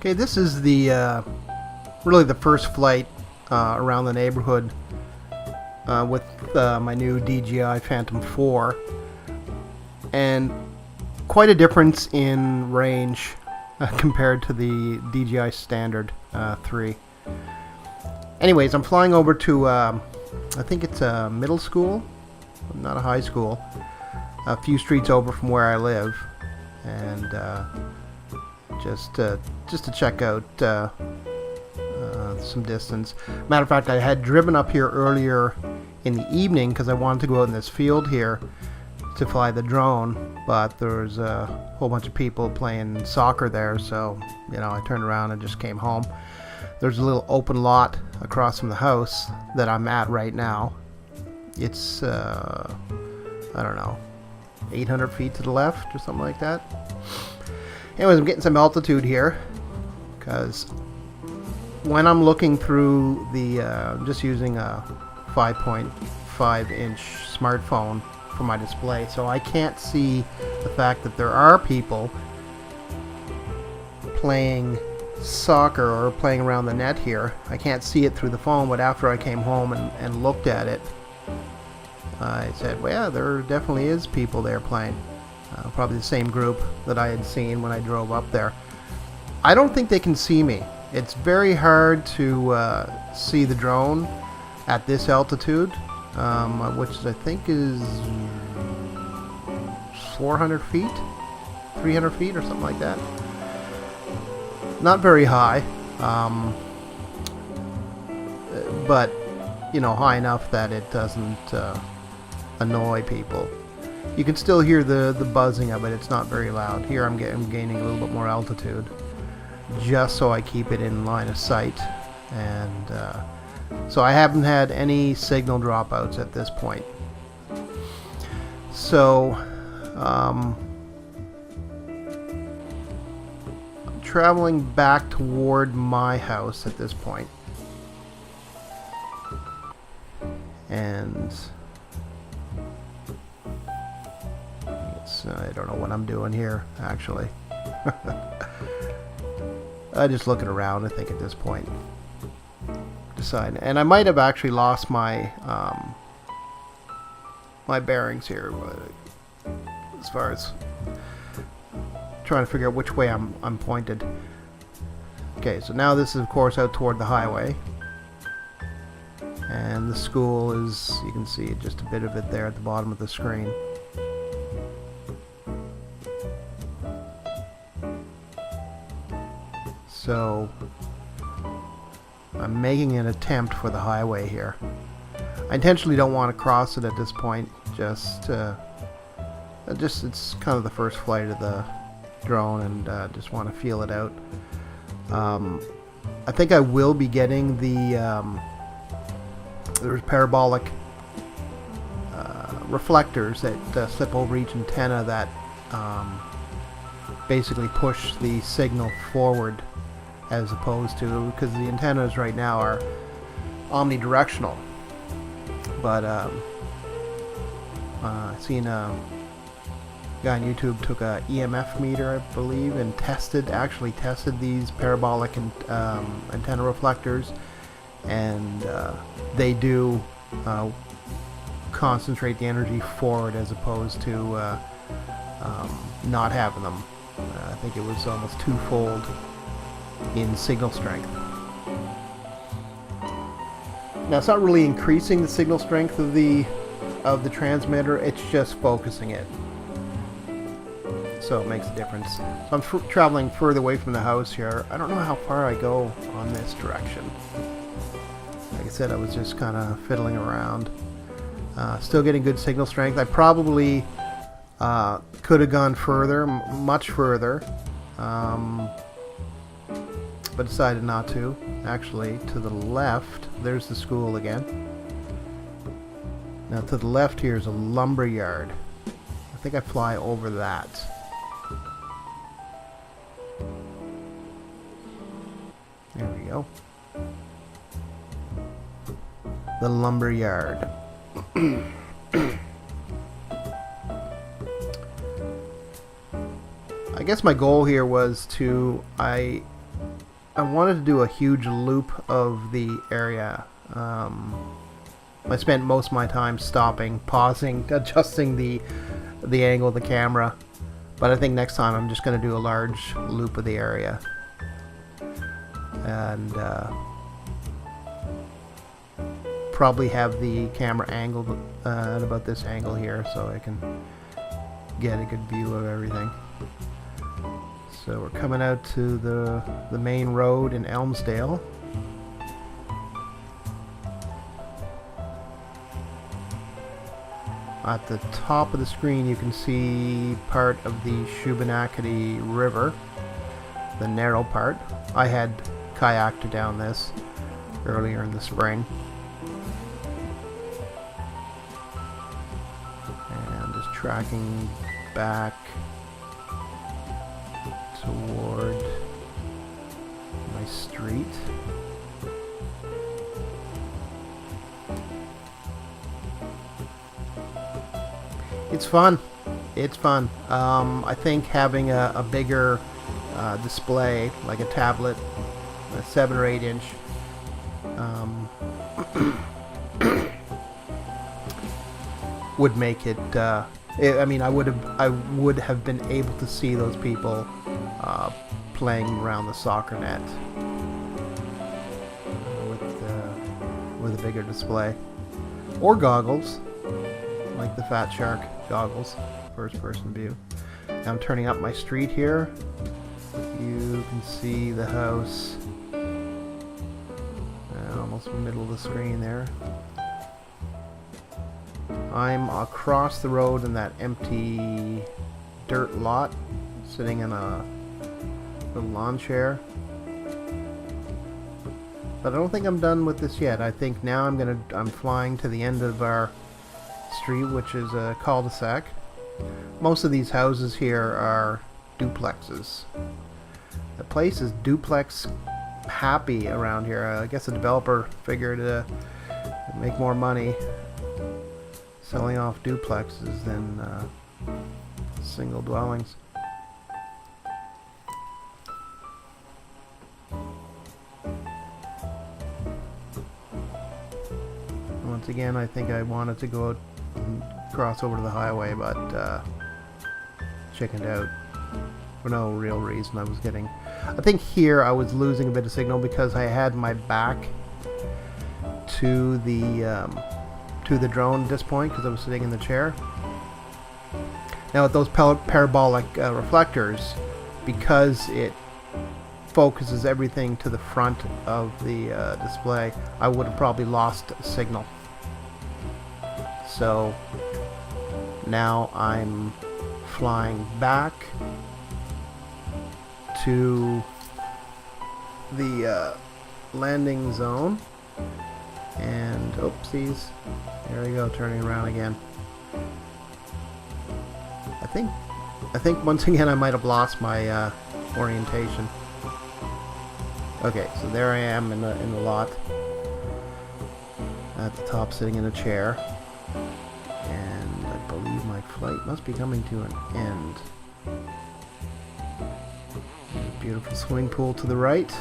Okay, this is the really the first flight around the neighborhood with my new DJI Phantom 4, and quite a difference in range compared to the DJI Standard 3. Anyways, I'm flying over to I think it's a middle school, not a high school, a few streets over from where I live, and just to check out some distance. Matter of fact, I had driven up here earlier in the evening because I wanted to go out in this field here to fly the drone, but there was a whole bunch of people playing soccer there, so I turned around and just came home. There's a little open lot across from the house that I'm at right now. It's I don't know, 800 feet to the left or something like that. Anyways, I'm getting some altitude here because when I'm looking through the I'm just using a 5.5 inch smartphone for my display, so I can't see the fact that there are people playing soccer or playing around the net here. I can't see it through the phone, but after I came home and looked at it, I said, well, yeah, there definitely is people there playing. Probably the same group that I had seen when I drove up there. I don't think they can see me. It's very hard to see the drone at this altitude, which I think is 400 feet, 300 feet or something like that. Not very high, but high enough that it doesn't annoy people. You can still hear the buzzing of it. It's not very loud. Here I'm gaining a little bit more altitude, just so I keep it in line of sight, and so I haven't had any signal dropouts at this point. So I'm traveling back toward my house at this point, and I don't know what I'm doing here, actually. I'm just looking around, I think, at this point. Decide, and I might have actually lost my my bearings here, but as far as trying to figure out which way I'm pointed. Okay, so now this is, of course, out toward the highway, and the school is, you can see just a bit of it there at the bottom of the screen. So I'm making an attempt for the highway here. I intentionally don't want to cross it at this point. Just it's kind of the first flight of the drone, and just want to feel it out. I think I will be getting the there's parabolic reflectors that slip over each antenna that basically push the signal forward, as opposed to, because the antennas right now are omnidirectional. But I've seen a guy on YouTube took a EMF meter, I believe, and actually tested these parabolic antenna reflectors, and they do concentrate the energy forward as opposed to not having them. I think it was almost twofold in signal strength. Now, it's not really increasing the signal strength of the transmitter, it's just focusing it, so it makes a difference. So I'm traveling further away from the house here. I don't know how far I go on this direction. Like I said, I was just kind of fiddling around. Still getting good signal strength. I probably could have gone further, much further, but decided not to. Actually, to the left, there's the school again. Now to the left here is a lumber yard. I think I fly over that. There we go. The lumber yard. I guess my goal here was to, I I wanted to do a huge loop of the area. I spent most of my time stopping, pausing, adjusting the angle of the camera. But I think next time I'm just going to do a large loop of the area. And probably have the camera angled at about this angle here so I can get a good view of everything. So we're coming out to the main road in Elmsdale. At the top of the screen you can see part of the Shubenacadie River, the narrow part. I had kayaked down this earlier in the spring. And just tracking back toward my street. It's fun. It's fun. I think having a bigger display, like a tablet, a 7 or 8 inch, would make it. I mean, I would have been able to see those people playing around the soccer net with a bigger display, or goggles, like the Fat Shark goggles, first person view. Now I'm turning up my street here. You can see the house almost in the middle of the screen there. I'm across the road in that empty dirt lot, sitting in a little lawn chair. But I don't think I'm done with this yet. I think now I'm flying to the end of our street, which is a cul-de-sac. Most of these houses here are duplexes. The place is duplex happy around here. I guess the developer figured to make more money selling off duplexes than single dwellings. Once again, I think I wanted to go and cross over to the highway, but chickened out for no real reason. I think here I was losing a bit of signal because I had my back to the drone at this point because I was sitting in the chair. Now with those parabolic reflectors, because it focuses everything to the front of the display, I would have probably lost signal. So now I'm flying back to the landing zone, and oopsies, there we go, turning around again. I think once again I might have lost my orientation. Okay, so there I am in the lot at the top, sitting in a chair, and I believe my flight must be coming to an end. Beautiful swimming pool to the right,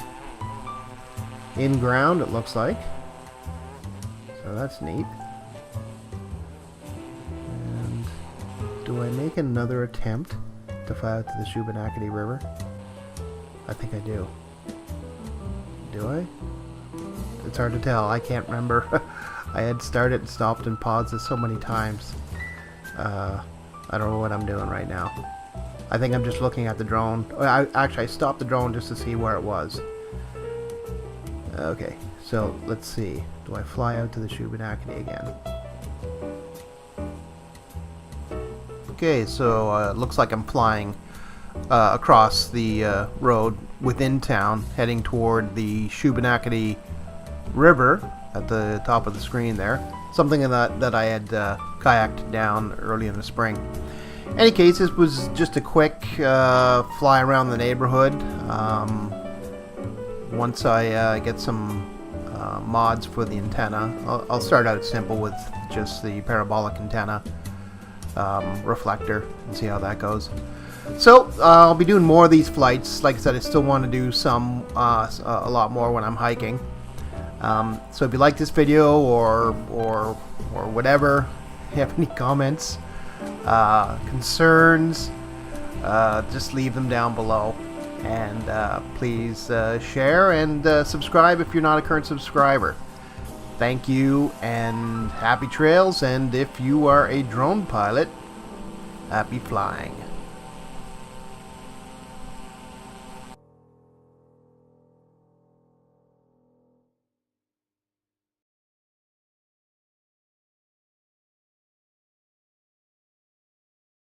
in ground it looks like, so that's neat. And do I make another attempt to fly out to the Shubenacadie River? I think I do. Do I? It's hard to tell. I can't remember. I had started and stopped and paused this so many times. I don't know what I'm doing right now. I think I'm just looking at the drone. I stopped the drone just to see where it was. Okay, so let's see. Do I fly out to the Shubenacadie again? Okay, so it looks like I'm flying across the road within town, heading toward the Shubenacadie River at the top of the screen there. Something that I had kayaked down early in the spring. In any case, this was just a quick fly around the neighborhood. Once I get some mods for the antenna, I'll start out simple with just the parabolic antenna reflector and see how that goes. So I'll be doing more of these flights. Like I said, I still want to do some a lot more when I'm hiking. So if you like this video or whatever, if you have any comments, concerns, just leave them down below. And please share and subscribe if you're not a current subscriber. Thank you and happy trails. And if you are a drone pilot, happy flying.